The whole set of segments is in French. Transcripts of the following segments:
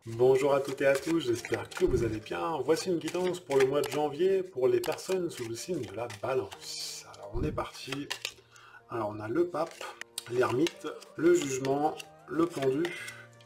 Bonjour à toutes et à tous, j'espère que vous allez bien. Voici une guidance pour le mois de janvier pour les personnes sous le signe de la balance. Alors on est parti. Alors on a le pape, l'ermite, le jugement, le pendu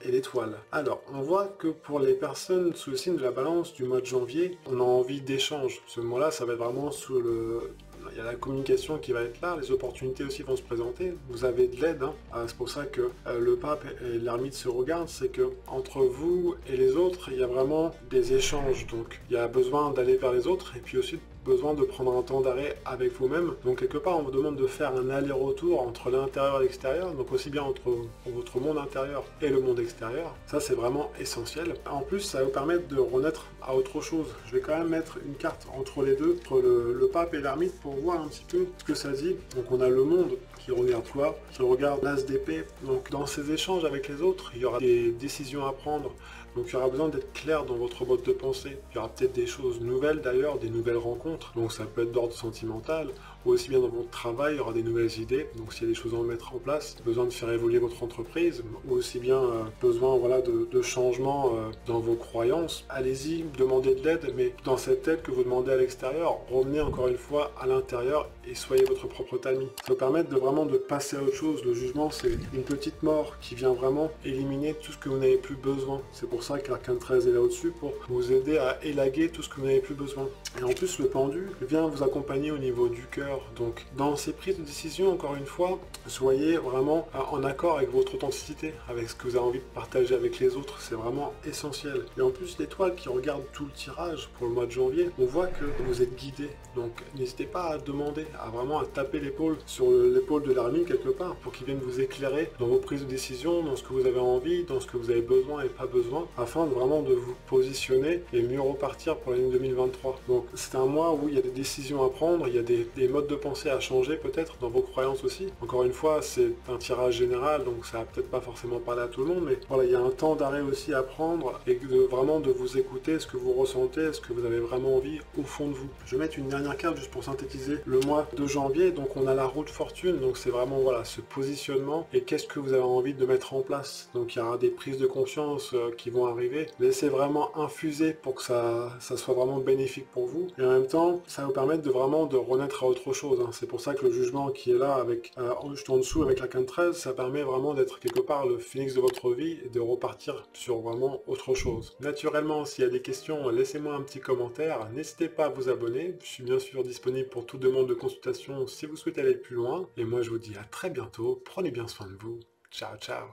et l'étoile. Alors on voit que pour les personnes sous le signe de la balance du mois de janvier, on a envie d'échange. Ce mois-là, ça va être vraiment sous le... Il y a la communication qui va être là, les opportunités aussi vont se présenter, vous avez de l'aide, hein. C'est pour ça que le pape et l'ermite se regardent, c'est que entre vous et les autres, il y a vraiment des échanges, donc il y a besoin d'aller vers les autres, et puis aussi besoin de prendre un temps d'arrêt avec vous-même. Donc quelque part, on vous demande de faire un aller-retour entre l'intérieur et l'extérieur, donc aussi bien entre votre monde intérieur et le monde extérieur. Ça, c'est vraiment essentiel. En plus, ça va vous permettre de renaître à autre chose. Je vais quand même mettre une carte entre les deux, entre le pape et l'ermite, pour voir un petit peu ce que ça dit. Donc on a le monde qui regarde toi, qui regarde l'as d'épée. Donc dans ces échanges avec les autres, il y aura des décisions à prendre. Donc il y aura besoin d'être clair dans votre mode de pensée. Il y aura peut-être des choses nouvelles d'ailleurs, des nouvelles rencontres. Donc ça peut être d'ordre sentimental, ou aussi bien dans votre travail, il y aura des nouvelles idées. Donc s'il y a des choses à mettre en place, besoin de faire évoluer votre entreprise, ou aussi bien besoin voilà, de changements dans vos croyances. Allez-y, demandez de l'aide, mais dans cette aide que vous demandez à l'extérieur, revenez encore une fois à l'intérieur et soyez votre propre tamis. Ça va permettre de vraiment de passer à autre chose. Le jugement, c'est une petite mort qui vient vraiment éliminer tout ce que vous n'avez plus besoin. C'est pour ça que l'arcane 13 est là au-dessus, pour vous aider à élaguer tout ce que vous n'avez plus besoin. Et en plus, le pendu vient vous accompagner au niveau du cœur. Donc, dans ces prises de décision, encore une fois, soyez vraiment en accord avec votre authenticité, avec ce que vous avez envie de partager avec les autres. C'est vraiment essentiel. Et en plus, l'étoile qui regarde tout le tirage pour le mois de janvier, on voit que vous êtes guidé. Donc, n'hésitez pas à demander, à vraiment à taper l'épaule sur l'épaule de l'ermite quelque part, pour qu'il vienne vous éclairer dans vos prises de décision, dans ce que vous avez envie, dans ce que vous avez besoin et pas besoin, afin de vraiment de vous positionner et mieux repartir pour l'année 2023. Donc c'est un mois où il y a des décisions à prendre, il y a des modes de pensée à changer peut-être dans vos croyances aussi. Encore une fois, c'est un tirage général, donc ça va peut-être pas forcément parler à tout le monde, mais voilà, il y a un temps d'arrêt aussi à prendre et vraiment de vous écouter, ce que vous ressentez, ce que vous avez vraiment envie au fond de vous. Je vais mettre une dernière carte juste pour synthétiser le mois de janvier. Donc on a la roue de fortune, donc c'est vraiment voilà ce positionnement et qu'est-ce que vous avez envie de mettre en place. Donc il y aura des prises de conscience qui vont arriver. Laissez vraiment infuser pour que ça soit vraiment bénéfique pour vous. Et en même temps, ça va vous permettre de vraiment de renaître à autre chose, hein. C'est pour ça que le jugement qui est là avec juste en dessous avec l'arcane 13, ça permet vraiment d'être quelque part le phénix de votre vie et de repartir sur vraiment autre chose. Naturellement, s'il y a des questions, laissez-moi un petit commentaire. N'hésitez pas à vous abonner. Je suis bien sûr disponible pour toute demande de consultation si vous souhaitez aller plus loin. Et moi, je vous dis à très bientôt. Prenez bien soin de vous. Ciao, ciao.